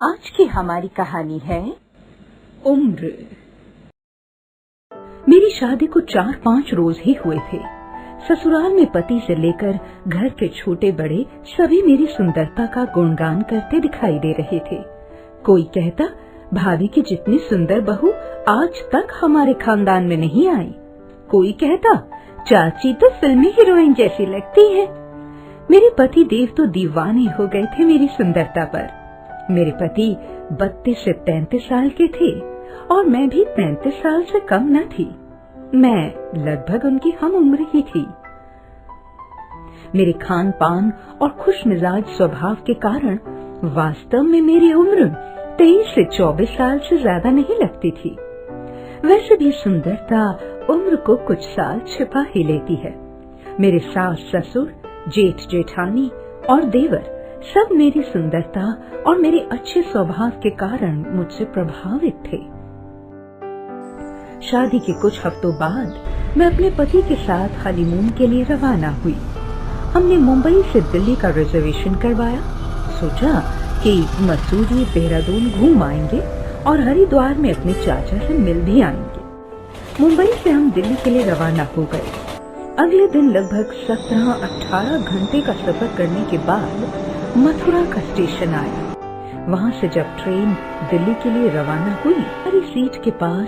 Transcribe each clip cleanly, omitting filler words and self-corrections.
आज की हमारी कहानी है उम्र। मेरी शादी को 4-5 रोज ही हुए थे। ससुराल में पति से लेकर घर के छोटे बड़े सभी मेरी सुंदरता का गुणगान करते दिखाई दे रहे थे। कोई कहता, भाभी की जितनी सुंदर बहू आज तक हमारे खानदान में नहीं आई। कोई कहता, चाची तो फिल्मी हीरोइन जैसी लगती है। मेरे पति देव तो दीवाने हो गए थे मेरी सुंदरता पर। मेरे पति 32 से 33 साल के थे और मैं भी 35 साल से कम न थी। मैं लगभग उनकी हम उम्र ही थी। मेरे खान पान और खुश मिजाज स्वभाव के कारण वास्तव में मेरी उम्र 23 से 24 साल से ज्यादा नहीं लगती थी। वैसे भी सुंदरता उम्र को कुछ साल छिपा ही लेती है। मेरे सास ससुर, जेठ जेठानी और देवर सब मेरी सुंदरता और मेरे अच्छे स्वभाव के कारण मुझसे प्रभावित थे। शादी के कुछ हफ्तों बाद मैं अपने पति के साथ हनीमून के लिए रवाना हुई। हमने मुंबई से दिल्ली का रिजर्वेशन करवाया। सोचा कि मसूरी, देहरादून घूम आएंगे और हरिद्वार में अपने चाचा से मिल भी आएंगे। मुंबई से हम दिल्ली के लिए रवाना हो गए। अगले दिन लगभग 17-18 घंटे का सफर करने के बाद मथुरा का स्टेशन आया। वहाँ से जब ट्रेन दिल्ली के लिए रवाना हुई, हमारी सीट के पास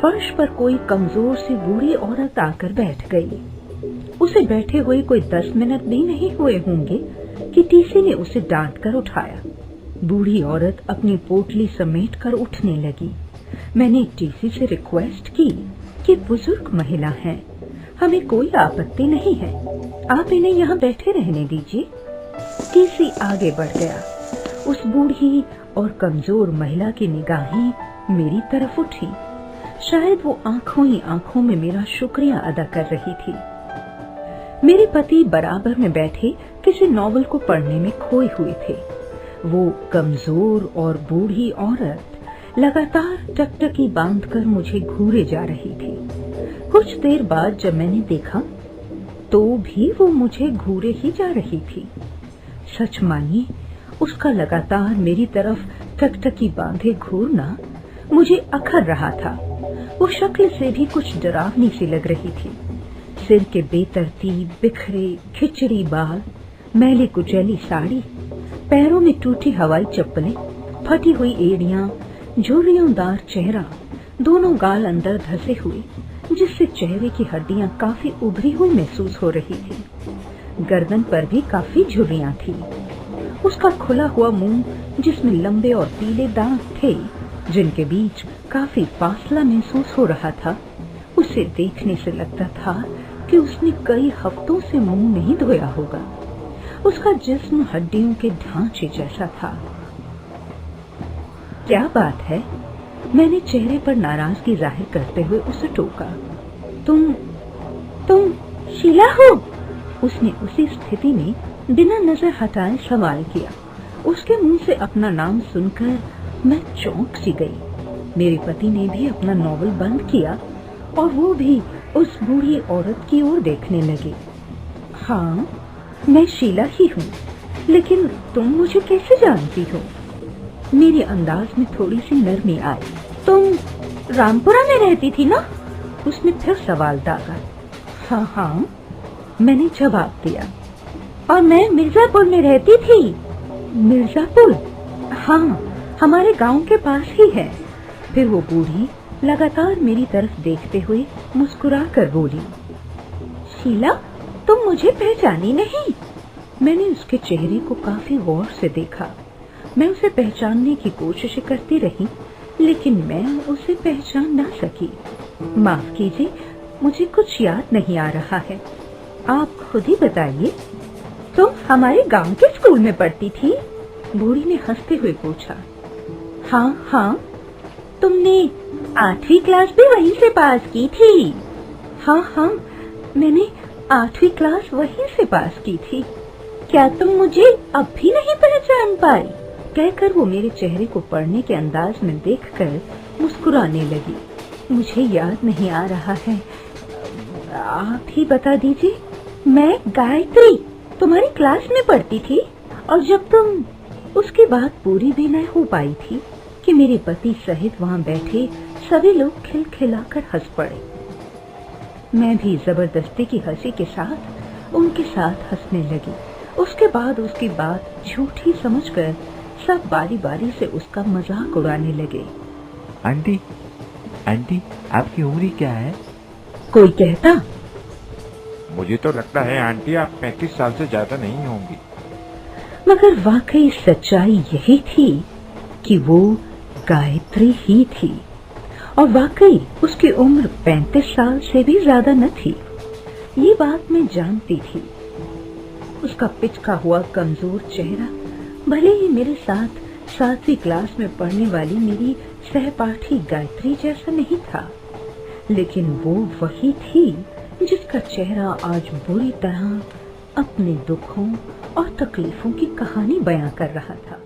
फर्श पर कोई कमजोर सी बूढ़ी औरत आकर बैठ गई। उसे बैठे हुए कोई 10 मिनट भी नहीं हुए होंगे कि टीसी ने उसे डांट कर उठाया। बूढ़ी औरत अपनी पोटली समेट कर उठने लगी। मैंने टीसी से रिक्वेस्ट की कि बुजुर्ग महिला है, हमें कोई आपत्ति नहीं है, आप इन्हें यहाँ बैठे रहने दीजिए। टीसी आगे बढ़ गया। उस बूढ़ी और कमजोर महिला की निगाहें मेरी तरफ उठी। शायद वो आंखों ही आंखों में मेरा शुक्रिया अदा कर रही थी। मेरे पति बराबर में बैठे किसी नॉवल को पढ़ने में खोए हुए थे। वो कमजोर और बूढ़ी औरत लगातार टकटकी बांधकर मुझे घूरे जा रही थी। कुछ देर बाद जब मैंने देखा तो भी वो मुझे घूरे ही जा रही थी। सच मानिए, उसका लगातार मेरी तरफ टकटकी बांधे घूरना मुझे अखर रहा था। वो शक्ल से भी कुछ डरावनी सी लग रही थी। सिर के बेतरतीब बिखरे खिचड़ी बाल, मैली कुचैली साड़ी, पैरों में टूटी हवाई चप्पलें, फटी हुई एड़ियां, झुर्रियोंदार चेहरा, दोनों गाल अंदर धंसे हुए जिससे चेहरे की हड्डियां काफी उभरी हुई महसूस हो रही थी। गर्दन पर भी काफी झुर्रियां थी। उसका खुला हुआ मुंह जिसमें लंबे और पीले दांत थे जिनके बीच काफी फासला महसूस हो रहा था। उसे देखने से लगता था कि उसने कई हफ्तों से मुंह नहीं धोया होगा। उसका जिस्म हड्डियों के ढांचे जैसा था। क्या बात है? मैंने चेहरे पर नाराजगी जाहिर करते हुए उसे टोका। तुम शीला हो? उसने उसी स्थिति में बिना नजर हटाए सवाल किया। उसके मुंह से अपना नाम सुनकर मैं चौंक सी गई। मेरे पति ने भी अपना नॉवल बंद किया और वो भी उस बूढ़ी औरत की ओर देखने लगे। हाँ, मैं शीला ही हूँ, लेकिन तुम मुझे कैसे जानती हो? मेरे अंदाज में थोड़ी सी नरमी आई। तुम रामपुरा में रहती थी ना? उसने फिर सवाल दागा। हाँ, मैंने जवाब दिया। और मैं मिर्जापुर में रहती थी। मिर्जापुर? हाँ, हमारे गांव के पास ही है। फिर वो बूढ़ी लगातार मेरी तरफ देखते हुए मुस्कुरा कर बोली, शीला, तुम मुझे पहचानी नहीं? मैंने उसके चेहरे को काफी गौर से देखा। मैं उसे पहचानने की कोशिश करती रही, लेकिन मैं उसे पहचान ना सकी। माफ कीजिए, मुझे कुछ याद नहीं आ रहा है। आप खुद ही बताइए। तुम हमारे गांव के स्कूल में पढ़ती थी? बूढ़ी ने हंसते हुए पूछा। हाँ, तुमने 8वीं क्लास भी वहीं से पास की थी? हाँ, मैंने 8वीं क्लास वहीं से पास की थी। क्या तुम मुझे अब भी नहीं पहचान पाई? कहकर वो मेरे चेहरे को पढ़ने के अंदाज में देखकर मुस्कुराने लगी। मुझे याद नहीं आ रहा है, आप ही बता दीजिए। मैं गायत्री तुम्हारी क्लास में पढ़ती थी, और जब तुम उसकी बात पूरी भी न हो पाई थी कि मेरे पति सहित वहां बैठे सभी लोग खिलखिलाकर हंस पड़े। मैं भी जबरदस्ती की हंसी के साथ उनके साथ हंसने लगी। उसके बाद उसकी बात झूठी समझकर सब बारी बारी से उसका मजाक उड़ाने लगे। आंटी, आंटी आपकी उम्र क्या है? कोई कहता। मुझे तो लगता है आंटी आप 35 साल से ज्यादा नहीं होंगी। मगर वाकई सच्चाई यही थी कि वो गायत्री ही थी और वाकई उसकी उम्र 35 साल से भी ज्यादा न थी। ये बात मैं जानती थी। उसका पिचका हुआ कमजोर चेहरा भले ही मेरे साथ 7वीं क्लास में पढ़ने वाली मेरी सहपाठी गायत्री जैसा नहीं था, लेकिन वो वही थी जिसका चेहरा आज बुरी तरह अपने दुखों और तकलीफों की कहानी बयां कर रहा था।